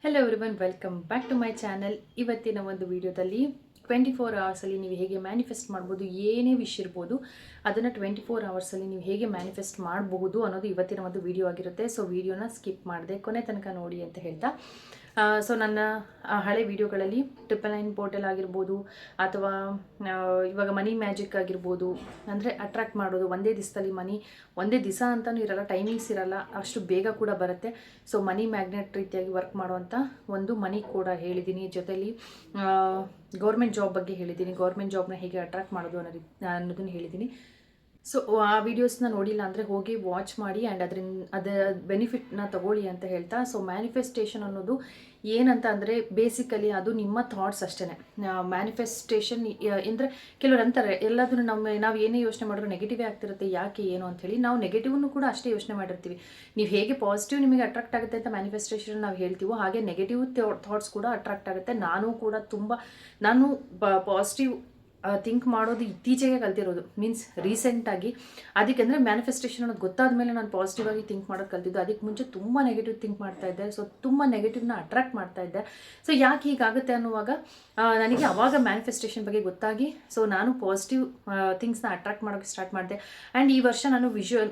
Hello everyone, welcome back to my channel. ಇವತ್ತಿನ ಒಂದು ವಿಡಿಯೋದಲ್ಲಿ 24 ಅವರ್ಸಲ್ಲಿ ನೀವು ಹೇಗೆ ಮ್ಯಾನಿಫೆಸ್ಟ್ ಮಾಡ್ಬೋದು, ಏನೇ ವಿಷ್ ಇರ್ಬೋದು ಅದನ್ನು 24 ಅವರ್ಸಲ್ಲಿ ನೀವು ಹೇಗೆ ಮ್ಯಾನಿಫೆಸ್ಟ್ ಮಾಡಬಹುದು ಅನ್ನೋದು ಇವತ್ತಿನ ಒಂದು ವಿಡಿಯೋ ಆಗಿರುತ್ತೆ. ಸೊ ವಿಡಿಯೋನ ಸ್ಕಿಪ್ ಮಾಡಿದೆ ಕೊನೆ ತನಕ ನೋಡಿ ಅಂತ ಹೇಳ್ತಾ, ಸೊ ನನ್ನ ಹಳೆ ವಿಡಿಯೋಗಳಲ್ಲಿ 999 ಪೋರ್ಟಲ್ ಆಗಿರ್ಬೋದು ಅಥವಾ ಇವಾಗ ಮನಿ ಮ್ಯಾಜಿಕ್ ಆಗಿರ್ಬೋದು, ಅಂದರೆ ಅಟ್ರಾಕ್ಟ್ ಮಾಡೋದು ಒಂದೇ ದಿವಸದಲ್ಲಿ ಮನಿ, ಒಂದೇ ದಿವಸ ಅಂತಲೂ ಇರಲ್ಲ, ಟೈಮಿಂಗ್ಸ್ ಇರಲ್ಲ, ಅಷ್ಟು ಬೇಗ ಕೂಡ ಬರುತ್ತೆ. ಸೊ ಮನಿ ಮ್ಯಾಗ್ನೆಟ್ ರೀತಿಯಾಗಿ ವರ್ಕ್ ಮಾಡುವಂಥ ಒಂದು ಮನಿ ಕೂಡ ಹೇಳಿದ್ದೀನಿ. ಜೊತೆಲಿ ಗೌರ್ಮೆಂಟ್ ಜಾಬ್ ಬಗ್ಗೆ ಹೇಳಿದ್ದೀನಿ, ಗೌರ್ಮೆಂಟ್ ಜಾಬ್ನ ಹೇಗೆ ಅಟ್ರಾಕ್ಟ್ ಮಾಡೋದು ಅನ್ನೋದನ್ನು ಹೇಳಿದ್ದೀನಿ. ಸೊ ಆ ವಿಡಿಯೋಸ್ನ ನೋಡಿಲ್ಲ ಅಂದರೆ ಹೋಗಿ ವಾಚ್ ಮಾಡಿ ಆ್ಯಂಡ್ ಅದರ ಬೆನಿಫಿಟ್ನ ತಗೊಳ್ಳಿ ಅಂತ ಹೇಳ್ತಾ, ಸೊ ಮ್ಯಾನಿಫೆಸ್ಟೇಷನ್ ಅನ್ನೋದು ಏನಂತ ಅಂದರೆ ಬೇಸಿಕಲಿ ಅದು ನಿಮ್ಮ ಥಾಟ್ಸ್ ಅಷ್ಟೇ. ಮ್ಯಾನಿಫೆಸ್ಟೇಷನ್ ಅಂದರೆ ಕೆಲವರು ಅಂತಾರೆ ಎಲ್ಲದನ್ನು ನಾವು ಏನೇ ಯೋಚನೆ ಮಾಡಿದ್ರು ನೆಗೆಟಿವೇ ಆಗ್ತಿರುತ್ತೆ, ಯಾಕೆ ಏನು ಅಂಥೇಳಿ. ನಾವು ನೆಗೆಟಿವ್ನು ಕೂಡ ಅಷ್ಟೇ ಯೋಚನೆ ಮಾಡಿರ್ತೀವಿ. ನೀವು ಹೇಗೆ ಪಾಸಿಟಿವ್ ನಿಮಗೆ ಅಟ್ರಾಕ್ಟ್ ಆಗುತ್ತೆ ಅಂತ ಮ್ಯಾನಿಫೆಸ್ಟೇಷನ್ ನಾವು ಹೇಳ್ತೀವೋ, ಹಾಗೆ ನೆಗೆಟಿವ್ ಥಾಟ್ಸ್ ಕೂಡ ಅಟ್ರಾಕ್ಟ್ ಆಗುತ್ತೆ. ನಾನು ಪಾಸಿಟಿವ್ ಥಿಂಕ್ ಮಾಡೋದು ಇತ್ತೀಚೆಗೆ ಕಲ್ತಿರೋದು, ಮೀನ್ಸ್ ರೀಸೆಂಟಾಗಿ. ಅದಕ್ಕೆ ಅಂದರೆ ಮ್ಯಾನಿಫೆಸ್ಟೇಷನ್ ಅನ್ನೋದು ಗೊತ್ತಾದ ಮೇಲೆ ನಾನು ಪಾಸಿಟಿವ್ ಆಗಿ ಥಿಂಕ್ ಮಾಡೋದು ಕಲ್ತಿದ್ದು. ಅದಕ್ಕೆ ಮುಂಚೆ ತುಂಬ ನೆಗೆಟಿವ್ ಥಿಂಕ್ ಮಾಡ್ತಾ ಇದ್ದೆ. ಸೊ ತುಂಬ ನೆಗೆಟಿವ್ನ ಅಟ್ರಾಕ್ಟ್ ಮಾಡ್ತಾ ಇದ್ದೆ. ಸೊ ಯಾಕೆ ಹೀಗಾಗುತ್ತೆ ಅನ್ನುವಾಗ ನನಗೆ ಅವಾಗ ಮ್ಯಾನಿಫೆಸ್ಟೇಷನ್ ಬಗ್ಗೆ ಗೊತ್ತಾಗಿ, ಸೊ ನಾನು ಪಾಸಿಟಿವ್ ಥಿಂಗ್ಸ್ನ ಅಟ್ರಾಕ್ಟ್ ಮಾಡೋಕ್ಕೆ ಸ್ಟಾರ್ಟ್ ಮಾಡಿದೆ. ಆ್ಯಂಡ್ ಈ ವರ್ಷ ನಾನು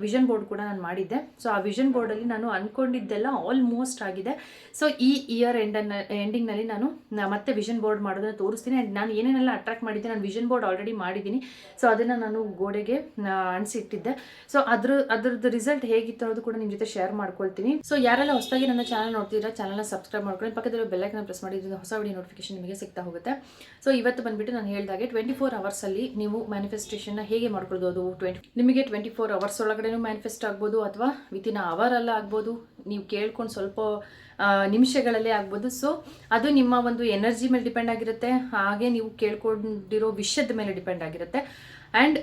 ವಿಷನ್ ಬೋರ್ಡ್ ಕೂಡ ನಾನು ಮಾಡಿದ್ದೆ. ಸೊ ಆ ವಿಷನ್ ಬೋರ್ಡಲ್ಲಿ ನಾನು ಅಂದ್ಕೊಂಡಿದ್ದೆಲ್ಲ ಆಲ್ಮೋಸ್ಟ್ ಆಗಿದೆ. ಸೊ ಈ ಇಯರ್ ಎಂಡಿಂಗ್ನಲ್ಲಿ ನಾನು ಮತ್ತೆ ವಿಷನ್ ಬೋರ್ಡ್ ಮಾಡೋದನ್ನು ತೋರಿಸ್ತೀನಿ. ಆ್ಯಂಡ್ ನಾನು ಏನೇನೆಲ್ಲ ಅಟ್ರಾಕ್ಟ್ ಮಾಡಿದ್ದೆ, ನಾನು ವಿಷನ್ ಬೋರ್ಡ್ ಆಲ್ರೆಡಿ ಮಾಡಿದ್ದೀನಿ. ಸೊ ಅದನ್ನು ನಾನು ಗೋಡೆಗೆ ಅಂಟಿಸಿಟ್ಟಿದ್ದೆ. ಸೊ ಅದ್ರದ್ದು ರಿಸಲ್ಟ್ ಹೇಗಿತ್ತು ಅನ್ನೋದು ಕೂಡ ನಿಮ್ಮ ಜೊತೆ ಶೇರ್ ಮಾಡ್ಕೊಳ್ತೀನಿ. ಸೊ ಯಾರೆಲ್ಲ ಹೊಸದಾಗಿ ನನ್ನ ಚಾನಲ್ ನೋಡ್ತಿದ್ದೀರಾ, ಚಾನಲ್ನ ಸಬ್ಸ್ಕ್ರೈಬ್ ಮಾಡ್ಕೊಂಡು ಪಕ್ಕದಲ್ಲಿ ಬೆಲ್ಲೈಕನ್ನ ಪ್ರೆಸ್ ಮಾಡಿದ್ರೆ ಹೊಸ ವಿಡಿಯೋ ನೋಟಿಫಿಕೇಶನ್ ನಿಮಗೆ ಸಿಗ್ತಾ ಹೋಗುತ್ತೆ. ಸೊ ಇವತ್ತು ಬಂದ್ಬಿಟ್ಟು ನಾನು ಹೇಳಿದಾಗೆ 24 ಅವರ್ಸಲ್ಲಿ ನೀವು ಮ್ಯಾನಿಫೆಸ್ಟೇಷನ್ನ ಹೇಗೆ ಮಾಡ್ಕೊಳ್ಳೋದು. ನಿಮಗೆ 24 ಅವರ್ಸ್ ಒಳಗಡೆನೂ ಮ್ಯಾನಿಫೆಸ್ಟ್ ಆಗ್ಬೋದು, ಅಥವಾ ವಿತಿನ್ ಅವರಲ್ಲ ಆಗ್ಬೋದು, ನೀವು ಕೇಳ್ಕೊಂಡು ಸ್ವಲ್ಪ ನಿಮಿಷಗಳಲ್ಲೇ ಆಗ್ಬೋದು. ಸೊ ಅದು ನಿಮ್ಮ ಒಂದು ಎನರ್ಜಿ ಮೇಲೆ ಡಿಪೆಂಡ್ ಆಗಿರುತ್ತೆ, ಹಾಗೆ ನೀವು ಕೇಳ್ಕೊಂಡಿರೋ ವಿಷಯದ ಮೇಲೆ ಡಿಪೆಂಡ್ ಆಗಿರುತ್ತೆ. ಆ್ಯಂಡ್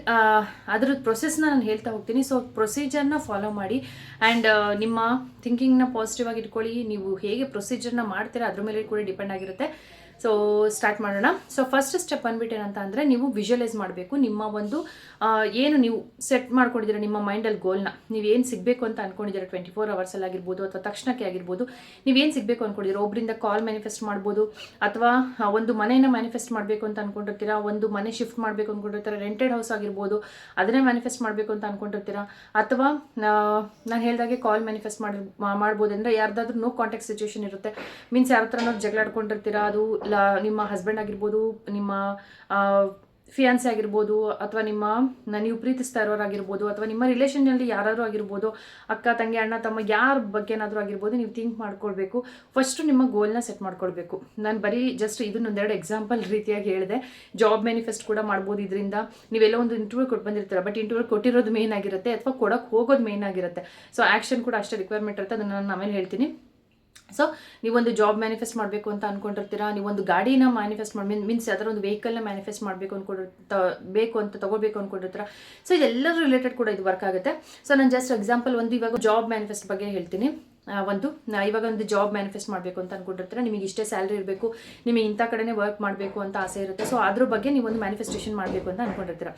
ಅದ್ರದ್ದು ಪ್ರೊಸೆಸ್ನ ನಾನು ಹೇಳ್ತಾ ಹೋಗ್ತೀನಿ. ಸೊ ಪ್ರೊಸೀಜರ್ನ ಫಾಲೋ ಮಾಡಿ ಆ್ಯಂಡ್ ನಿಮ್ಮ ಥಿಂಕಿಂಗ್ನ ಪಾಸಿಟಿವ್ ಆಗಿ ಇಟ್ಕೊಳ್ಳಿ. ನೀವು ಹೇಗೆ ಪ್ರೊಸೀಜರ್ನ ಮಾಡ್ತೀರಾ ಅದ್ರ ಮೇಲೆ ಕೂಡ ಡಿಪೆಂಡ್ ಆಗಿರುತ್ತೆ. ಸೊ ಸ್ಟಾರ್ಟ್ ಮಾಡೋಣ. ಸೊ ಫಸ್ಟ್ ಸ್ಟೆಪ್ ಬಂದ್ಬಿಟ್ಟು ಏನಂತ ಅಂದರೆ, ನೀವು ವಿಜುವಲೈಸ್ ಮಾಡಬೇಕು ನಿಮ್ಮ ಒಂದು ಏನು ನೀವು ಸೆಟ್ ಮಾಡ್ಕೊಂಡಿದ್ದೀರ ನಿಮ್ಮ ಮೈಂಡಲ್ಲಿ ಗೋಲ್ನ. ನೀವೇನು ಸಿಗಬೇಕು ಅಂತ ಅಂದ್ಕೊಂಡಿದ್ದೀರ 24 ಅವರ್ಸಲ್ಲಿ ಆಗಿರ್ಬೋದು, ಅಥವಾ ತಕ್ಷಣಕ್ಕೆ ಆಗಿರ್ಬೋದು, ನೀವೇನು ಸಿಗಬೇಕು ಅಂದ್ಕೊಂಡಿದ್ದೀರ. ಒಬ್ಬರಿಂದ ಕಾಲ್ ಮ್ಯಾನಿಫೆಸ್ಟ್ ಮಾಡ್ಬೋದು, ಅಥವಾ ಒಂದು ಮನೆಯನ್ನು ಮ್ಯಾನಿಫೆಸ್ಟ್ ಮಾಡಬೇಕು ಅಂತ ಅಂದ್ಕೊಂಡಿರ್ತೀರಾ, ಒಂದು ಮನೆ ಶಿಫ್ಟ್ ಮಾಡಬೇಕು ಅಂದ್ಕೊಂಡಿರ್ತೀರ, ರೆಂಟೆಡ್ ಹೌಸ್ ಆಗಿರ್ಬೋದು ಅದನ್ನೇ ಮ್ಯಾನಿಫೆಸ್ಟ್ ಮಾಡಬೇಕು ಅಂತ ಅಂದ್ಕೊಂಡಿರ್ತೀರಾ, ಅಥವಾ ನಾನು ಹೇಳಿದಾಗೆ ಕಾಲ್ ಮ್ಯಾನಿಫೆಸ್ಟ್ ಮಾಡ್ಬೋದು. ಅಂದರೆ ಯಾರ್ದಾದ್ರೂ ನೋ ಕಾಂಟ್ಯಾಕ್ಟ್ ಸಿಚುವೇಶನ್ ಇರುತ್ತೆ, ಮೀನ್ಸ್ ಯಾರ ಹತ್ರ ಜಗಳಾಡ್ಕೊಂಡಿರ್ತೀರಾ, ಅದು ನಿಮ್ಮ ಹಸ್ಬೆಂಡ್ ಆಗಿರ್ಬೋದು, ನಿಮ್ಮ ಫಿಯಾನ್ಸಿ ಆಗಿರ್ಬೋದು, ಅಥವಾ ನೀವು ಪ್ರೀತಿಸ್ತಾ ಇರೋರಾಗಿರ್ಬೋದು, ಅಥವಾ ನಿಮ್ಮ ರಿಲೇಷನ್ನಲ್ಲಿ ಯಾರಾದರೂ ಆಗಿರ್ಬೋದು, ಅಕ್ಕ ತಂಗಿ ಅಣ್ಣ ತಮ್ಮ ಯಾರ ಬಗ್ಗೆನಾದರೂ ಆಗಿರ್ಬೋದು, ನೀವು ಥಿಂಕ್ ಮಾಡ್ಕೊಳ್ಬೇಕು. ಫಸ್ಟು ನಿಮ್ಮ ಗೋಲ್ನ ಸೆಟ್ ಮಾಡ್ಕೊಳ್ಬೇಕು. ನಾನು ಬರೀ ಜಸ್ಟ್ ಇದನ್ನೊಂದೆರಡು ಎಕ್ಸಾಂಪಲ್ ರೀತಿಯಾಗಿ ಹೇಳಿದೆ. ಜಾಬ್ ಮ್ಯಾನಿಫೆಸ್ಟ್ ಕೂಡ ಮಾಡ್ಬೋದು ಇದರಿಂದ. ನೀವೆಲ್ಲ ಒಂದು ಇಂಟರ್ವ್ಯೂ ಕೊಟ್ಟು ಬಂದಿರ್ತೀರ, ಬಟ್ ಇಂಟರ್ವ್ಯೂ ಕೊಟ್ಟಿರೋದು ಮೇನ್ ಆಗಿರುತ್ತೆ, ಅಥವಾ ಕೊಡೋಕ್ಕೆ ಹೋಗೋದು ಮೇನ್ ಆಗಿರುತ್ತೆ. ಸೊ ಆ್ಯಕ್ಷನ್ ಕೂಡ ಅಷ್ಟೇ ರಿಕ್ವೈರ್ಮೆಂಟ್ ಇರುತ್ತೆ, ಅದನ್ನು ನಾನು ಆಮೇಲೆ ಹೇಳ್ತೀನಿ. ಸೊ ನೀವೊಂದು ಜಾಬ್ ಮ್ಯಾನಿಫೆಸ್ಟ್ ಮಾಡಬೇಕು ಅಂತ ಅಂದ್ಕೊಂಡಿರ್ತೀರಾ, ನೀವೊಂದು ಗಾಡಿನ ಮ್ಯಾನಿಫೆಸ್ಟ್ ಮೀನ್ಸ್ ಯಾವ್ದಾರ ಒಂದು ವೆಹಿಕಲ್ನ ಮ್ಯಾನಿಫೆಸ್ಟ್ ಮಾಡಬೇಕು ತಗೋಬೇಕು ಅಂದ್ಕೊಂಡಿರ್ತೀರಾ. ಸೊ ಇದೆಲ್ಲರೂ ರಿಲೇಟೆಡ್ ಕೂಡ ಇದು ವರ್ಕ್ ಆಗುತ್ತೆ. ಸೊ ನಾನು ಜಸ್ಟ್ ಎಕ್ಸಾಂಪಲ್ ಇವಾಗ ಜಾಬ್ ಮ್ಯಾನಿಫೆಸ್ಟ್ ಬಗ್ಗೆ ಹೇಳ್ತೀನಿ. ಇವಾಗ ಒಂದು ಜಾಬ್ ಮ್ಯಾನಿಫೆಸ್ಟ್ ಮಾಡಬೇಕು ಅಂತ ಅಂದ್ಕೊಂಡಿರ್ತೀರ, ನಿಮಗೆ ಇಷ್ಟೇ ಸ್ಯಾಲ್ರಿ ಇರಬೇಕು, ನಿಮಗೆ ಇಂಥ ಕಡೆನೇ ವರ್ಕ್ ಮಾಡಬೇಕು ಅಂತ ಆಸೆ ಇರುತ್ತೆ. ಸೊ ಅದ್ರ ಬಗ್ಗೆ ನೀವೊಂದು ಮ್ಯಾನಿಫೆಸ್ಟೇಷನ್ ಮಾಡಬೇಕು ಅಂತ ಅಂದ್ಕೊಂಡಿರ್ತೀರ.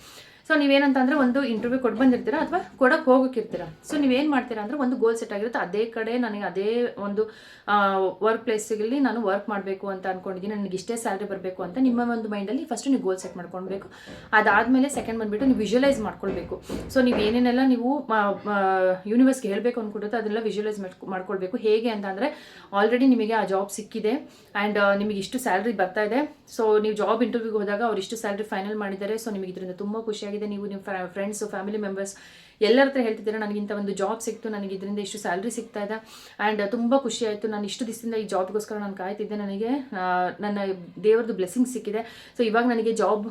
ಸೊ ನೀವೇನಂತ ಅಂದರೆ ಒಂದು ಇಂಟರ್ವ್ಯೂ ಕೊಟ್ಟು ಬಂದಿರ್ತೀರಾ, ಅಥವಾ ಕೊಡೋಕೆ ಹೋಗೋಕ್ಕಿರ್ತೀರ. ಸೊ ನೀವೇನು ಮಾಡ್ತೀರಾ ಅಂದರೆ, ಒಂದು ಗೋಲ್ ಸೆಟ್ ಆಗಿರುತ್ತೆ, ಅದೇ ಕಡೆ ನನಗೆ ಅದೇ ಒಂದು ವರ್ಕ್ ಪ್ಲೇಸಿಗೆ ನಾನು ವರ್ಕ್ ಮಾಡಬೇಕು ಅಂತ ಅಂದ್ಕೊಂಡಿದ್ದೀನಿ, ನನಗೆ ಇಷ್ಟೇ ಸ್ಯಾಲ್ರಿ ಬರಬೇಕು ಅಂತ ನಿಮ್ಮ ಒಂದು ಮೈಂಡಲ್ಲಿ ಫಸ್ಟ್ ನೀವು ಗೋಲ್ ಸೆಟ್ ಮಾಡ್ಕೊಳ್ಬೇಕು. ಅದಾದಮೇಲೆ ಸೆಕೆಂಡ್ ಬಂದುಬಿಟ್ಟು ನೀವು ವಿಜುವಲೈಸ್ ಮಾಡ್ಕೊಳ್ಬೇಕು. ಸೊ ನೀವು ಏನೇನೆಲ್ಲ ನೀವು ಯೂನಿವರ್ಸ್ಗೆ ಹೇಳಬೇಕು ಅಂದ್ಕೊಂಡಿರುತ್ತೆ ಅದನ್ನೆಲ್ಲ ವಿಜುವಲೈಸ್ ಮಾಡ್ಕೊಳ್ಬೇಕು. ಹೇಗೆ ಅಂತ ಅಂದರೆ, ಆಲ್ರೆಡಿ ನಿಮಗೆ ಆ ಜಾಬ್ ಸಿಕ್ಕಿದೆ ಆ್ಯಂಡ್ ನಿಮಗೆ ಇಷ್ಟು ಸ್ಯಾಲ್ರಿ ಬರ್ತಾ ಇದೆ. ಸೊ ನೀವು ಜಾಬ್ ಇಂಟರ್ವ್ಯೂಗೆ ಹೋದಾಗ ಅವ್ರು ಇಷ್ಟು ಸ್ಯಾಲ್ರಿ ಫೈನಲ್ ಮಾಡಿದ್ದಾರೆ. ಸೊ ನಿಮಗೆ ಇದರಿಂದ ತುಂಬ ಖುಷಿಯಾಗಿದೆ. ನೀವು ನಿಮ್ಮ ಫ್ರೆಂಡ್ಸು ಫ್ಯಾಮಿಲಿ ಮೆಂಬರ್ಸ್ ಎಲ್ಲರ ಹತ್ರ ಹೇಳ್ತಿದ್ದೀರಾ, ನನಗಿಂತ ಒಂದು ಜಾಬ್ ಸಿಕ್ತು, ನನಗೆ ಇದರಿಂದ ಇಷ್ಟು ಸ್ಯಾಲ್ರಿ ಸಿಗ್ತಾ ಇದೆ ಆ್ಯಂಡ್ ತುಂಬ ಖುಷಿ ಆಯಿತು, ನಾನು ಇಷ್ಟು ದಿವಸದಿಂದ ಈ ಜಾಬ್ಗೋಸ್ಕರ ನಾನು ಕಾಯ್ತಿದ್ದೆ, ನನಗೆ ನನ್ನ ದೇವ್ರದ್ದು ಬ್ಲೆಸ್ಸಿಂಗ್ ಸಿಕ್ಕಿದೆ. ಸೊ ಇವಾಗ ನನಗೆ ಜಾಬ್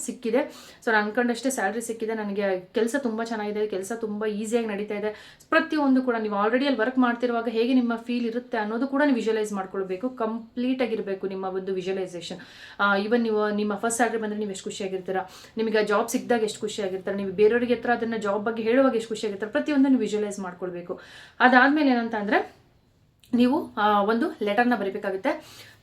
ಸಿಕ್ಕಿದೆ. ಸೊ ನಾನು ಅಂದ್ಕೊಂಡಷ್ಟೇ ಸ್ಯಾಲ್ರಿ ಸಿಕ್ಕಿದೆ, ನನಗೆ ಕೆಲಸ ತುಂಬ ಚೆನ್ನಾಗಿದೆ, ಕೆಲಸ ತುಂಬ ಈಸಿಯಾಗಿ ನಡೀತಾ ಇದೆ. ಪ್ರತಿಯೊಂದು ಕೂಡ ನೀವು ಆಲ್ರೆಡಿ ಅಲ್ಲಿ ವರ್ಕ್ ಮಾಡ್ತಿರುವಾಗ ಹೇಗೆ ನಿಮ್ಮ ಫೀಲ್ ಇರುತ್ತೆ ಅನ್ನೋದು ಕೂಡ ನೀವು ವಿಜುವಲೈಸ್ ಮಾಡ್ಕೊಳ್ಬೇಕು. ಕಂಪ್ಲೀಟ್ ಆಗಿರಬೇಕು ನಿಮ್ಮ ಒಂದು ವಿಜುವಲೈಸೇಷನ್. ಈವನ್ ನೀವು ನಿಮ್ಮ ಫಸ್ಟ್ ಸ್ಯಾಲ್ರಿ ಬಂದರೆ ನೀವು ಎಷ್ಟು ಖುಷಿಯಾಗಿರ್ತೀರಾ, ನಿಮಗೆ ಜಾಬ್ ಸಿಕ್ಕಿದಾಗ ಎಷ್ಟು ಖುಷಿಯಾಗಿರ್ತಾರೆ, ನೀವು ಬೇರೆಯವರಿಗೆ ಹತ್ರ ಅದನ್ನು ಜಾಬ್ ಬಗ್ಗೆ ಹೇಳುವಾಗ ಎಷ್ಟು ಖುಷಿಯಾಗಿರ್ತಾರೆ, ಪ್ರತಿಯೊಂದನ್ನು ವಿಜುವಲೈಸ್ ಮಾಡ್ಕೊಳ್ಬೇಕು. ಅದಾದಮೇಲೆ ಏನಂತ ಅಂದರೆ, ನೀವು ಒಂದು ಲೆಟರ್ನ ಬರೀಬೇಕಾಗುತ್ತೆ.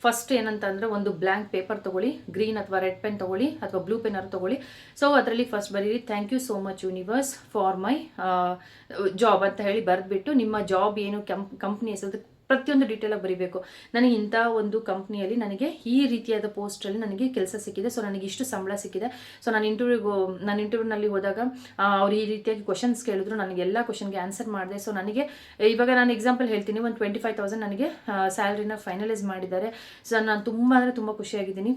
ಫಸ್ಟ್ ಏನಂತ ಅಂದರೆ, ಒಂದು ಬ್ಲ್ಯಾಂಕ್ ಪೇಪರ್ ತೊಗೊಳ್ಳಿ, ಗ್ರೀನ್ ಅಥವಾ ರೆಡ್ ಪೆನ್ ತೊಗೊಳ್ಳಿ, ಅಥವಾ ಬ್ಲೂ ಪೆನ್ ಅವರು ತೊಗೊಳ್ಳಿ. ಸೊ ಅದರಲ್ಲಿ ಫಸ್ಟ್ ಬರೀರಿ, thank you so much universe for my job ಅಂತ ಹೇಳಿ ಬರೆದ್ಬಿಟ್ಟು, ನಿಮ್ಮ ಜಾಬ್ ಏನು ಕಂಪ್ನಿ ಹೆಸರು ಪ್ರತಿಯೊಂದು ಡೀಟೇಲಾಗಿ ಬರೀಬೇಕು. ನನಗೆ ಇಂಥ ಒಂದು ಕಂಪ್ನಿಯಲ್ಲಿ ನನಗೆ ಈ ರೀತಿಯಾದ ಪೋಸ್ಟಲ್ಲಿ ನನಗೆ ಕೆಲಸ ಸಿಕ್ಕಿದೆ, ಸೊ ನನಗೆ ಇಷ್ಟು ಸಂಬಳ ಸಿಕ್ಕಿದೆ. ಸೊ ನಾನು ಇಂಟರ್ವ್ಯೂನಲ್ಲಿ ಹೋದಾಗ ಅವ್ರು ಈ ರೀತಿಯಾಗಿ ಕ್ವಶನ್ಸ್ ಕೇಳಿದ್ರು, ನನಗೆ ಎಲ್ಲ ಕ್ವಶನ್ಗೆ ಆನ್ಸರ್ ಮಾಡಿದೆ. ಸೊ ನನಗೆ ಇವಾಗ ನಾನು ಎಕ್ಸಾಂಪಲ್ ಹೇಳ್ತೀನಿ, ಒಂದು 25,000 ನನಗೆ ಸ್ಯಾಲ್ರಿನ ಫೈನಲೈಸ್ ಮಾಡಿದ್ದಾರೆ. ಸೊ ನಾನು ತುಂಬ ಅಂದರೆ ತುಂಬ ಖುಷಿಯಾಗಿದ್ದೀನಿ.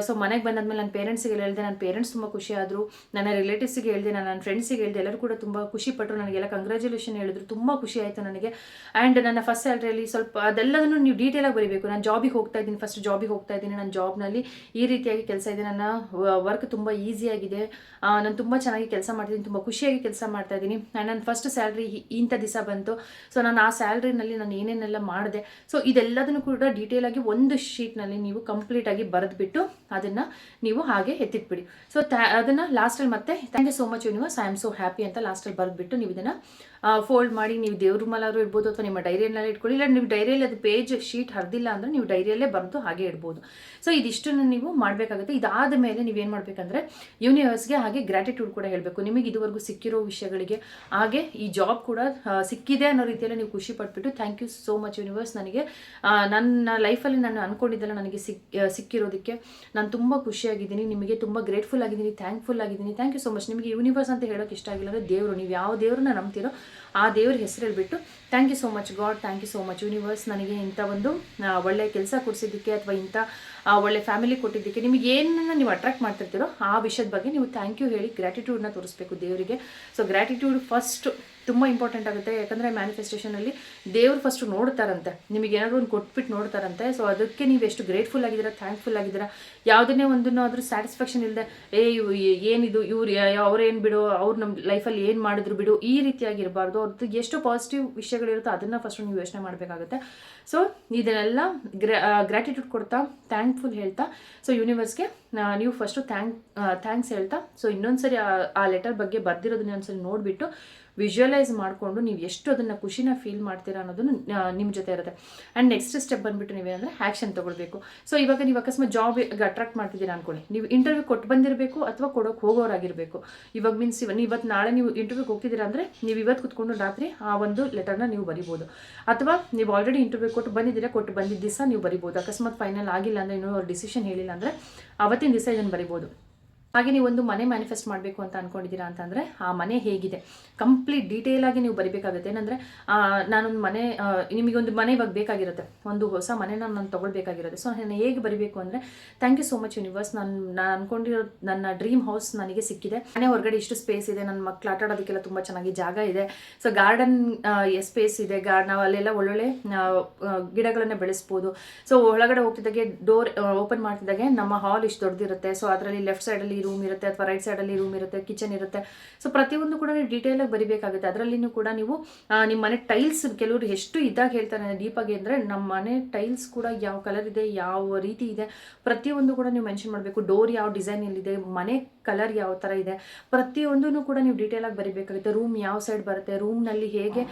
ಸೊ ಮನೆಗೆ ಬಂದಾದ್ಮೇಲೆ ನನ್ನ ಪೇರೆಂಟ್ಸಿಗೆ ಹೇಳಿದೆ, ನನ್ನ ಪೇರೆಂಟ್ಸ್ ತುಂಬ ಖುಷಿಯಾದರು, ನನ್ನ ರಿಲೇಟಿವ್ಸಿಗೆ ಹೇಳಿದೆ, ನನ್ನ ಫ್ರೆಂಡ್ಸಿಗೆ ಹೇಳಿದೆ, ಎಲ್ಲರೂ ಕೂಡ ತುಂಬ ಖುಷಿಪಟ್ಟರು, ನನಗೆಲ್ಲ ಕಂಗ್ರ್ಯಾಚುಲೇಷನ್ ಹೇಳಿದ್ರು, ತುಂಬ ಖುಷಿ ಆಯಿತು ನನಗೆ. ಆ್ಯಂಡ್ ನನ್ನ ಫಸ್ಟ್ ಸ್ಯಾಲ್ರಿಯಲ್ಲಿ ಸ್ವಲ್ಪ ಅದೆಲ್ಲದನ್ನು ನೀವು ಡೀಟೇಲಾಗಿ ಬರೀಬೇಕು. ನಾನು ಜಾಬಿಗೆ ಹೋಗ್ತಾ ಇದ್ದೀನಿ, ಫಸ್ಟ್ ಜಾಬಿಗೆ ಹೋಗ್ತಾ ಇದ್ದೀನಿ, ನನ್ನ ಜಾಬ್ನಲ್ಲಿ ಈ ರೀತಿಯಾಗಿ ಕೆಲಸ ಇದೆ, ನನ್ನ ವರ್ಕ್ ತುಂಬ ಈಸಿಯಾಗಿದೆ, ನಾನು ತುಂಬ ಚೆನ್ನಾಗಿ ಕೆಲಸ ಮಾಡ್ತಿದ್ದೀನಿ, ತುಂಬ ಖುಷಿಯಾಗಿ ಕೆಲಸ ಮಾಡ್ತಾ ಇದ್ದೀನಿ. ಆ್ಯಂಡ್ ನನ್ನ ಫಸ್ಟ್ ಸ್ಯಾಲ್ರಿ ಇಂಥ ದಿವಸ ಬಂತು. ಸೊ ನಾನು ಆ ಸ್ಯಾಲ್ರಿನಲ್ಲಿ ನಾನು ಏನೇನೆಲ್ಲ ಮಾಡಿದೆ, ಸೊ ಇದೆಲ್ಲದನ್ನು ಕೂಡ ಡೀಟೇಲಾಗಿ ಒಂದು ಶೀಟ್ನಲ್ಲಿ ನೀವು ಕಂಪ್ಲೀಟಾಗಿ ಬರೆದ್ಬಿಟ್ಟು ಅದನ್ನು ನೀವು ಹಾಗೆ ಎತ್ತಿಟ್ಬಿಡಿ. ಸೊ ಅದನ್ನು ಲಾಸ್ಟಲ್ಲಿ ಮತ್ತೆ thank you so much universe, I am so happy ಅಂತ ಲಾಸ್ಟಲ್ಲಿ ಬರೆದ್ಬಿಟ್ಟು ನೀವು ಇದನ್ನು ಫೋಲ್ಡ್ ಮಾಡಿ ನೀವು ದೇವ್ರ ರೂಮಲ್ಲಾದ್ರೂ ಇಡ್ಬೋದು, ಅಥವಾ ನಿಮ್ಮ ಡೈರಿಯಲ್ಲೆಲ್ಲ ಇಟ್ಕೊಳ್ಳಿ. ಇಲ್ಲ ನೀವು ಡೈರಿಯಲ್ಲಿ ಅದು ಪೇಜ್ ಶೀಟ್ ಹರಿದಿಲ್ಲ ಅಂದರೆ ನೀವು ಡೈರಿಯಲ್ಲೇ ಬರೆದು ಹಾಗೆ ಇಡ್ಬೋದು. ಸೊ ಇದಿಷ್ಟನ್ನು ನೀವು ಮಾಡಬೇಕಾಗುತ್ತೆ. ಇದಾದ ಮೇಲೆ ನೀವೇನು ಮಾಡಬೇಕಂದ್ರೆ ಯೂನಿವರ್ಸ್ಗೆ ಹಾಗೆ ಗ್ರ್ಯಾಟಿಟ್ಯೂಡ್ ಕೂಡ ಹೇಳಬೇಕು. ನಿಮಗೆ ಇದುವರೆಗೂ ಸಿಕ್ಕಿರೋ ವಿಷಯಗಳಿಗೆ, ಹಾಗೆ ಈ ಜಾಬ್ ಕೂಡ ಸಿಕ್ಕಿದೆ ಅನ್ನೋ ರೀತಿಯಲ್ಲಿ ನೀವು ಖುಷಿ ಪಟ್ಬಿಟ್ಟು thank you so much universe, ನನಗೆ ನನ್ನ ಲೈಫಲ್ಲಿ ನಾನು ಅಂದ್ಕೊಂಡಿದ್ದೆಲ್ಲ ನನಗೆ ಸಿಕ್ಕಿರೋದಕ್ಕೆ ನಾನು ತುಂಬ ಖುಷಿಯಾಗಿದ್ದೀನಿ, ನಿಮಗೆ ತುಂಬ ಗ್ರೇಟ್ಫುಲ್ ಆಗಿದ್ದೀನಿ, ಥ್ಯಾಂಕ್ಫುಲ್ ಆಗಿದ್ದೀನಿ, ಥ್ಯಾಂಕ್ ಯು ಸೋ ಮಚ್. ನಿಮಗೆ ಯೂನಿವರ್ಸ್ ಅಂತ ಹೇಳೋಕ್ಕೆ ಇಷ್ಟ ಆಗಿಲ್ಲ ಅಂದರೆ ದೇವರು, ನೀವು ಯಾವ ದೇವ್ರನ್ನ ನಂಬ್ತೀರೋ ಆ ದೇವ್ರ ಹೆಸರು ಹೇಳ್ಬಿಟ್ಟು thank you so much God, thank you so much universe, ನನಗೆ ಇಂಥ ಒಂದು ಒಳ್ಳೆಯ ಕೆಲಸ ಕೊಡಿಸಿದ್ದಕ್ಕೆ ಅಥವಾ ಇಂಥ ಒಳ್ಳೆ ಫ್ಯಾಮಿಲಿ ಕೊಟ್ಟಿದ್ದಕ್ಕೆ, ನಿಮಗೆ ಏನನ್ನ ನೀವು ಅಟ್ರಾಕ್ಟ್ ಮಾಡ್ತಿರ್ತೀರೋ ಆ ವಿಷಯದ ಬಗ್ಗೆ ನೀವು ಥ್ಯಾಂಕ್ ಯು ಹೇಳಿ ಗ್ರ್ಯಾಟಿಟ್ಯೂಡ್ನ ತೋರಿಸ್ಬೇಕು ದೇವರಿಗೆ. ಸೊ ಗ್ರ್ಯಾಟಿಟ್ಯೂಡ್ ಫಸ್ಟ್ ತುಂಬ ಇಂಪಾರ್ಟೆಂಟ್ ಆಗುತ್ತೆ. ಯಾಕಂದರೆ ಮ್ಯಾನಿಫೆಸ್ಟೇಷನಲ್ಲಿ ದೇವ್ರು ಫಸ್ಟು ನೋಡ್ತಾರಂತೆ, ನಿಮಗೆ ಏನಾದರೂ ಒಂದು ಕೊಟ್ಬಿಟ್ಟು ನೋಡ್ತಾರಂತೆ. ಸೊ ಅದಕ್ಕೆ ನೀವು ಎಷ್ಟು ಗ್ರೇಟ್ಫುಲ್ ಆಗಿದ್ದೀರಾ, ಥ್ಯಾಂಕ್ಫುಲ್ ಆಗಿದ್ದೀರಾ. ಯಾವುದನ್ನೇ ಒಂದನ್ನು ಆದರೂ ಸ್ಯಾಟಿಸ್ಫ್ಯಾಕ್ಷನ್ ಇಲ್ಲದೆ ಏನಿದು ಇವ್ರು ಅವ್ರೇನು ಬಿಡು, ಅವ್ರು ನಮ್ಮ ಲೈಫಲ್ಲಿ ಏನು ಮಾಡಿದ್ರು ಬಿಡು, ಈ ರೀತಿಯಾಗಿರಬಾರ್ದು. ಅವ್ರದ್ದು ಎಷ್ಟು ಪಾಸಿಟಿವ್ ವಿಷಯಗಳಿರುತ್ತೋ ಅದನ್ನು ಫಸ್ಟು ನೀವು ಯೋಚನೆ ಮಾಡಬೇಕಾಗುತ್ತೆ. ಸೊ ಇದನ್ನೆಲ್ಲ ಗ್ರ್ಯಾಟಿಟ್ಯೂಡ್ ಕೊಡ್ತಾ ಥ್ಯಾಂಕ್ಫುಲ್ ಹೇಳ್ತಾ, ಸೊ ಯೂನಿವರ್ಸ್ಗೆ ನೀವು ಫಸ್ಟು ಥ್ಯಾಂಕ್ಸ್ ಹೇಳ್ತಾ, ಸೊ ಇನ್ನೊಂದ್ಸರಿ ಆ ಲೆಟರ್ ಬಗ್ಗೆ ಬರ್ದಿರೋದನ್ನ ಒಂದ್ಸರಿ ನೋಡಿಬಿಟ್ಟು ವಿಜುವಲೈಸ್ ಮಾಡಿಕೊಂಡು ನೀವು ಎಷ್ಟು ಅದನ್ನು ಖುಷಿನ ಫೀಲ್ ಮಾಡ್ತೀರಾ ಅನ್ನೋದನ್ನು ನಿಮ್ಮ ಜೊತೆ ಇರುತ್ತೆ. ಆ್ಯಂಡ್ ನೆಕ್ಸ್ಟ್ ಸ್ಟೆಪ್ ಬಂದುಬಿಟ್ಟು ನೀವೇನಂದರೆ ಆ್ಯಕ್ಷನ್ ತೊಗೊಳ್ಬೇಕು. ಸೊ ಇವಾಗ ನೀವು ಅಕಸ್ಮಾತ್ ಜಾಬ್ಗೆ ಅಟ್ರಾಕ್ಟ್ ಮಾಡ್ತಿದ್ದೀರಾ ಅಂದ್ಕೊಳ್ಳಿ, ನೀವು ಇಂಟರ್ವ್ಯೂ ಕೊಟ್ಟು ಬಂದಿರಬೇಕು ಅಥವಾ ಕೊಡೋಕೆ ಹೋಗೋರಾಗಿರಬೇಕು. ಇವಾಗ ಮೀನ್ಸ್ ಇವತ್ತು ನಾಳೆ ನೀವು ಇಂಟರ್ವ್ಯೂಗೆ ಹೋಗ್ತಿದ್ದೀರಾ ಅಂದರೆ ನೀವು ಇವತ್ತು ಕೂತ್ಕೊಂಡು ರಾತ್ರಿ ಆ ಒಂದು ಲೆಟರ್ನ ನೀವು ಬರಿಬೋದು. ಅಥವಾ ನೀವು ಆಲ್ರೆಡಿ ಇಂಟರ್ವ್ಯೂ ಕೊಟ್ಟು ಬಂದಿದ್ದ ದಿವಸ ನೀವು ಬರಿಬೋದು. ಅಕಸ್ಮಾತ್ ಫೈನಲ್ ಆಗಿಲ್ಲ ಅಂದರೆ ಇನ್ನೂ ಅವ್ರು ಡಿಸಿಷನ್ ಹೇಳಿಲ್ಲ ಅಂದರೆ ಅವತ್ತಿನ ದಿವಸ ಇದನ್ನು ಬರಿಬೋದು. ಹಾಗೆ ನೀವು ಒಂದು ಮನೆ ಮ್ಯಾನಿಫೆಸ್ಟ್ ಮಾಡಬೇಕು ಅಂತ ಅಂದ್ಕೊಂಡಿದ್ದೀರಾ ಅಂತಂದರೆ ಆ ಮನೆ ಹೇಗಿದೆ ಕಂಪ್ಲೀಟ್ ಡೀಟೇಲಾಗಿ ನೀವು ಬರಿಬೇಕಾಗುತ್ತೆ. ಏನಂದರೆ ನಾನೊಂದು ಮನೆ, ನಿಮಗೊಂದು ಮನೆ ಇವಾಗ ಬೇಕಾಗಿರುತ್ತೆ, ಒಂದು ಹೊಸ ಮನೆನ ನಾನು ತೊಗೊಳ್ಬೇಕಾಗಿರುತ್ತೆ. ಸೊ ನಾನು ಹೇಗೆ ಬರಿಬೇಕು ಅಂದರೆ thank you so much universe, ನಾನು ಅಂದ್ಕೊಂಡಿರೋ ನನ್ನ ಡ್ರೀಮ್ ಹೌಸ್ ನನಗೆ ಸಿಕ್ಕಿದೆ. ಮನೆ ಹೊರಗಡೆ ಇಷ್ಟು ಸ್ಪೇಸ್ ಇದೆ, ನನ್ನ ಮಕ್ಳು ಆಟ ಆಡೋದಕ್ಕೆಲ್ಲ ತುಂಬ ಚೆನ್ನಾಗಿ ಜಾಗ ಇದೆ. ಸೊ ಗಾರ್ಡನ್ ಸ್ಪೇಸ್ ಇದೆ, ನಾವು ಅಲ್ಲೆಲ್ಲ ಒಳ್ಳೊಳ್ಳೆ ಗಿಡಗಳನ್ನು ಬೆಳೆಸ್ಬೋದು. ಸೊ ಒಳಗಡೆ ಹೋಗ್ತಿದ್ದಾಗೆ ಡೋರ್ ಓಪನ್ ಮಾಡ್ತಿದ್ದಾಗೆ ನಮ್ಮ ಹಾಲ್ ಇಷ್ಟು ದೊಡ್ಡದಿರುತ್ತೆ. ಸೊ ಅದರಲ್ಲಿ ಲೆಫ್ಟ್ ಸೈಡಲ್ಲಿ ರೂಮ್ ಇರುತ್ತೆ ಅಥವಾ ರೈಟ್ ಸೈಡಲ್ಲಿ ರೂಮ್ ಇರುತ್ತೆ, ಕಿಚನ್ ಇರುತ್ತೆ. ಸೊ ಪ್ರತಿಯೊಂದು ಕೂಡ ನೀವು ಡೀಟೇಲಾಗಿ ಬರಿಬೇಕಾಗುತ್ತೆ. ಅದರಲ್ಲಿನೂ ಕೂಡ ನೀವು ನಿಮ್ಮ ಮನೆ ಟೈಲ್ಸ್, ಕೆಲವರು ಎಷ್ಟು ಇದ್ದಾಗ ಹೇಳ್ತಾರೆ ಡೀಪಾಗಿ ಅಂದರೆ ನಮ್ಮ ಮನೆ ಟೈಲ್ಸ್ ಕೂಡ ಯಾವ ಕಲರ್ ಇದೆ, ಯಾವ ರೀತಿ ಇದೆ, ಪ್ರತಿಯೊಂದು ಕೂಡ ನೀವು ಮೆನ್ಷನ್ ಮಾಡಬೇಕು. ಡೋರ್ ಯಾವ ಡಿಸೈನಲ್ಲಿದೆ, ಮನೆ ಕಲರ್ ಯಾವ ಥರ ಇದೆ, ಪ್ರತಿಯೊಂದೂ ಕೂಡ ನೀವು ಡೀಟೇಲಾಗಿ ಬರಿಬೇಕಾಗುತ್ತೆ. ರೂಮ್ ಯಾವ ಸೈಡ್ ಬರುತ್ತೆ, ರೂಮ್ನಲ್ಲಿ ಹೇಗೆ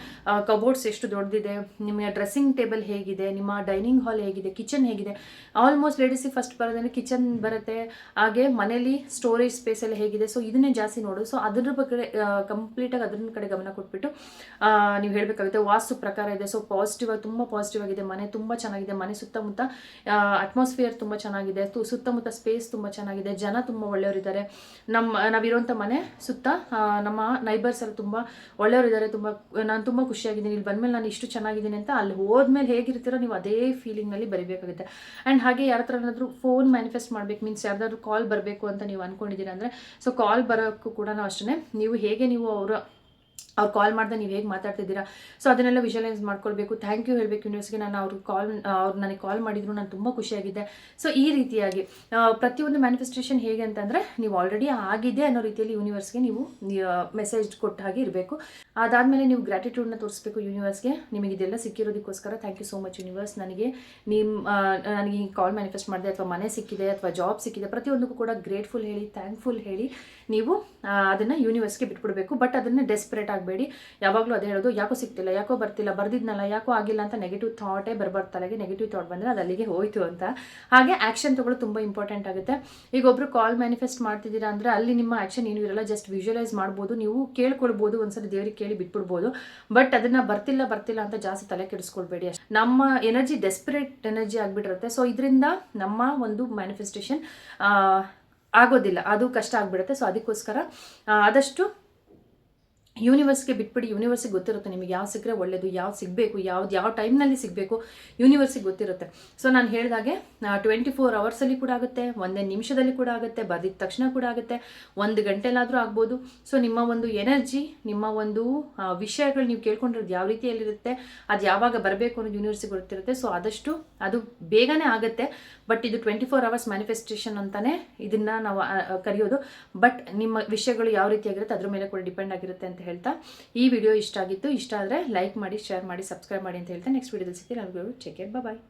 ಕಬೋರ್ಡ್ಸ್ ಎಷ್ಟು ದೊಡ್ಡದಿದೆ, ನಿಮ್ಮ ಡ್ರೆಸ್ಸಿಂಗ್ ಟೇಬಲ್ ಹೇಗಿದೆ, ನಿಮ್ಮ ಡೈನಿಂಗ್ ಹಾಲ್ ಹೇಗಿದೆ, ಕಿಚನ್ ಹೇಗಿದೆ. ಆಲ್ಮೋಸ್ಟ್ ಲೇಡೀಸಿಗೆ ಫಸ್ಟ್ ಬರೋದಂದರೆ ಕಿಚನ್ ಬರುತ್ತೆ. ಹಾಗೆ ಮನೇಲಿ ಸ್ಟೋರೇಜ್ ಸ್ಪೇಸ್ ಎಲ್ಲ ಹೇಗಿದೆ, ಸೊ ಇದನ್ನೇ ಜಾಸ್ತಿ ನೋಡು. ಸೊ ಅದ್ರ ಬಗ್ಗೆ ಕಂಪ್ಲೀಟಾಗಿ ಅದ್ರ ಕಡೆ ಗಮನ ಕೊಟ್ಬಿಟ್ಟು ನೀವು ಹೇಳಬೇಕಾಗುತ್ತೆ. ವಾಸ್ತು ಪ್ರಕಾರ ಇದೆ, ಸೊ ಪಾಸಿಟಿವ್ ಆಗಿ, ತುಂಬ ಪಾಸಿಟಿವ್ ಆಗಿದೆ, ಮನೆ ತುಂಬ ಚೆನ್ನಾಗಿದೆ, ಮನೆ ಸುತ್ತಮುತ್ತ ಅಟ್ಮಾಸ್ಫಿಯರ್ ತುಂಬ ಚೆನ್ನಾಗಿದೆ, ಸುತ್ತಮುತ್ತ ಸ್ಪೇಸ್ ತುಂಬ ಚೆನ್ನಾಗಿದೆ, ಜನ ತುಂಬ ಒಳ್ಳೆಯವರಿದ್ದಾರೆ. ನಾವಿರುವಂಥ ಮನೆ ಸುತ್ತ ನಮ್ಮ ನೈಬರ್ಸ್ ಎಲ್ಲ ತುಂಬ ಒಳ್ಳೆಯವರಿದ್ದಾರೆ, ನಾನು ತುಂಬ ಖುಷಿಯಾಗಿದ್ದೀನಿ, ಇಲ್ಲಿ ಬಂದಮೇಲೆ ನಾನು ಇಷ್ಟು ಚೆನ್ನಾಗಿದ್ದೀನಿ ಅಂತ. ಅಲ್ಲಿ ಹೋದ್ಮೇಲೆ ಹೇಗಿರ್ತೀರೋ ನೀವು ಅದೇ ಫೀಲಿಂಗ್ನಲ್ಲಿ ಬರಿಬೇಕಾಗುತ್ತೆ. ಆ್ಯಂಡ್ ಹಾಗೆ ಯಾರ ಹತ್ರ ಏನಾದರೂ ಫೋನ್ ಮ್ಯಾನಿಫೆಸ್ಟ್ ಮಾಡಬೇಕು, ಮೀನ್ಸ್ ಯಾರ್ದಾದ್ರು ಕಾಲ್ ಬರಬೇಕು ಅಂತ ನೀವು ಅಂದ್ಕೊಂಡಿದ್ದೀರಾ ಅಂದರೆ, ಸೊ ಕಾಲ್ ಬರೋಕ್ಕೂ ಕೂಡ ಅಷ್ಟೇ ನೀವು ಹೇಗೆ ಅವ್ರು ಕಾಲ್ ಮಾಡಿದೆ ನೀವು ಹೇಗೆ ಮಾತಾಡ್ತಿದ್ದೀರಾ, ಸೊ ಅದನ್ನೆಲ್ಲ ವಿಜುವಲೈಸ್ ಮಾಡ್ಕೊಳ್ಬೇಕು. ಥ್ಯಾಂಕ್ ಯು ಹೇಳಬೇಕು ಯೂನಿವರ್ಸ್ಗೆ, ನಾನು ಅವ್ರು ನನಗೆ ಕಾಲ್ ಮಾಡಿದ್ರು, ನಾನು ತುಂಬ ಖುಷಿಯಾಗಿದ್ದೆ. ಸೊ ಈ ರೀತಿಯಾಗಿ ಪ್ರತಿಯೊಂದು ಮ್ಯಾನಿಫೆಸ್ಟೇಷನ್ ಹೇಗೆ ಅಂತಂದರೆ ನೀವು ಆಲ್ರೆಡಿ ಆಗಿದೆ ಅನ್ನೋ ರೀತಿಯಲ್ಲಿ ಯೂನಿವರ್ಸ್ಗೆ ನೀವು ಮೆಸೇಜ್ ಕೊಟ್ಟ ಹಾಗೆ ಇರಬೇಕು. ಅದಾದಮೇಲೆ ನೀವು ಗ್ರ್ಯಾಟಿಟ್ಯೂಡ್ನ ತೋರಿಸ್ಬೇಕು ಯೂನಿವರ್ಸ್ಗೆ, ನಿಮಗೆ ಇದೆಲ್ಲ ಸಿಕ್ಕಿರೋದಕ್ಕೋಸ್ಕರ thank you so much universe. ನನಗೆ ನನಗೆ ಕಾಲ್ ಮ್ಯಾನಿಫೆಸ್ಟ್ ಮಾಡಿದೆ, ಅಥವಾ ಮನೆ ಸಿಕ್ಕಿದೆ, ಅಥವಾ ಜಾಬ್ ಸಿಕ್ಕಿದೆ, ಪ್ರತಿಯೊಂದಕ್ಕೂ ಕೂಡ ಗ್ರೇಟ್ಫುಲ್ ಹೇಳಿ, ಥ್ಯಾಂಕ್ಫುಲ್ ಹೇಳಿ ನೀವು ಅದನ್ನು ಯೂನಿವರ್ಸ್ಗೆ ಬಿಟ್ಬಿಡಬೇಕು. ಬಟ್ ಅದನ್ನು ಡೆಸ್ಪರೇಟ್ ಆಗಬೇಡಿ. ಆಗಬೇಡಿ. ಯಾವಾಗಲೂ ಅದೇ ಹೇಳೋದು, ಯಾಕೋ ಸಿಗ್ತಿಲ್ಲ, ಯಾಕೋ ಬರ್ತಿಲ್ಲ, ಬರ್ದಿದ್ನಲ್ಲ ಯಾಕೋ ಆಗಿಲ್ಲ ಅಂತ ನೆಗೆಟಿವ್ ಥಾಟೇ ತಲೆಗೆ. ನೆಗೆಟಿವ್ ಥಾಟ್ ಬಂದರೆ ಅದು ಅಲ್ಲಿಗೆ ಹೋಯಿತು ಅಂತ. ಹಾಗೆ ಆ್ಯಕ್ಷನ್ ತೊಗೊಳ್ಳೋದು ತುಂಬ ಇಂಪಾರ್ಟೆಂಟ್ ಆಗುತ್ತೆ. ಈಗ ಒಬ್ಬರು ಕಾಲ್ ಮ್ಯಾನಿಫೆಸ್ಟ್ ಮಾಡ್ತಿದ್ದೀರಾ ಅಂದರೆ ಅಲ್ಲಿ ನಿಮ್ಮ ಆ್ಯಕ್ಷನ್ ಏನೂ ಇರಲ್ಲ, ಜಸ್ಟ್ ವಿಜುವಲೈಸ್ ಮಾಡ್ಬೋದು, ನೀವು ಕೇಳ್ಕೊಳ್ಬೋದು, ಒಂದ್ಸಲ ದೇವರಿಗೆ ಕೇಳಿ ಬಿಟ್ಬಿಡ್ಬೋದು. ಬಟ್ ಅದನ್ನು ಬರ್ತಿಲ್ಲ ಅಂತ ಜಾಸ್ತಿ ತಲೆ ಕೆಡಿಸ್ಕೊಳ್ಬೇಡಿ. ನಮ್ಮ ಎನರ್ಜಿ ಡೆಸ್ಪರೇಟ್ ಎನರ್ಜಿ ಆಗಿಬಿಟ್ಟಿರುತ್ತೆ. ಸೊ ಇದರಿಂದ ನಮ್ಮ ಒಂದು ಮ್ಯಾನಿಫೆಸ್ಟೇಷನ್ ಆಗೋದಿಲ್ಲ, ಅದು ಕಷ್ಟ ಆಗಿಬಿಡುತ್ತೆ. ಸೊ ಅದಕ್ಕೋಸ್ಕರ ಆದಷ್ಟು ಯೂನಿವರ್ಸ್ಗೆ ಬಿಟ್ಬಿಡಿ. ಯೂನಿವರ್ಸಿಗೆ ಗೊತ್ತಿರುತ್ತೆ ನಿಮಗೆ ಯಾವ ಸಿಕ್ಕರೆ ಒಳ್ಳೆಯದು, ಯಾವ ಸಿಗಬೇಕು, ಯಾವ ಟೈಮ್ನಲ್ಲಿ ಸಿಗಬೇಕು, ಯೂನಿವರ್ಸಿಗೆ ಗೊತ್ತಿರುತ್ತೆ. ಸೊ ನಾನು ಹೇಳಿದಾಗೆ 24 ಅವರ್ಸಲ್ಲಿ ಕೂಡ ಆಗುತ್ತೆ, 1 ನಿಮಿಷದಲ್ಲಿ ಕೂಡ ಆಗುತ್ತೆ, ಬರ್ದಿದ್ದ ತಕ್ಷಣ ಕೂಡ ಆಗುತ್ತೆ, 1 ಗಂಟೆಲಾದರೂ ಆಗ್ಬೋದು. ಸೊ ನಿಮ್ಮ ಒಂದು ಎನರ್ಜಿ, ನಿಮ್ಮ ಒಂದು ವಿಷಯಗಳು ನೀವು ಕೇಳ್ಕೊಂಡಿರೋದು ಯಾವ ರೀತಿಯಲ್ಲಿರುತ್ತೆ, ಅದು ಯಾವಾಗ ಬರಬೇಕು ಅನ್ನೋದು ಯೂನಿವರ್ಸಿಗೆ ಗೊತ್ತಿರುತ್ತೆ. ಸೊ ಆದಷ್ಟು ಅದು ಬೇಗನೆ ಆಗುತ್ತೆ. ಬಟ್ ಇದು 24 ಅವರ್ಸ್ ಮ್ಯಾನಿಫೆಸ್ಟೇಷನ್ ಅಂತಲೇ ಇದನ್ನು ನಾವು ಕರೆಯೋದು. ಬಟ್ ನಿಮ್ಮ ವಿಷಯಗಳು ಯಾವ ರೀತಿಯಾಗಿರುತ್ತೆ ಅದ್ರ ಮೇಲೆ ಕೂಡ ಡಿಪೆಂಡ್ ಆಗಿರುತ್ತೆ ಅಂತ ಹೇಳ್ತಾ ಈ ವಿಡಿಯೋ ಇಷ್ಟ ಆಗಿತ್ತು. ಇಷ್ಟ ಆದರೆ ಲೈಕ್ ಮಾಡಿ, ಶೇರ್ ಮಾಡಿ, ಸಬ್ಸ್ಕ್ರೈಬ್ ಮಾಡಿ ಅಂತ ಹೇಳ್ತಾ ನೆಕ್ಸ್ಟ್ ವಿಡಿಯೋದಲ್ಲಿ ಸಿಗ್ತೀನಿ. ಎಲ್ಲರಿಗೂ ಟೇಕ್ ಕೇರ್, ಬಾಯ್.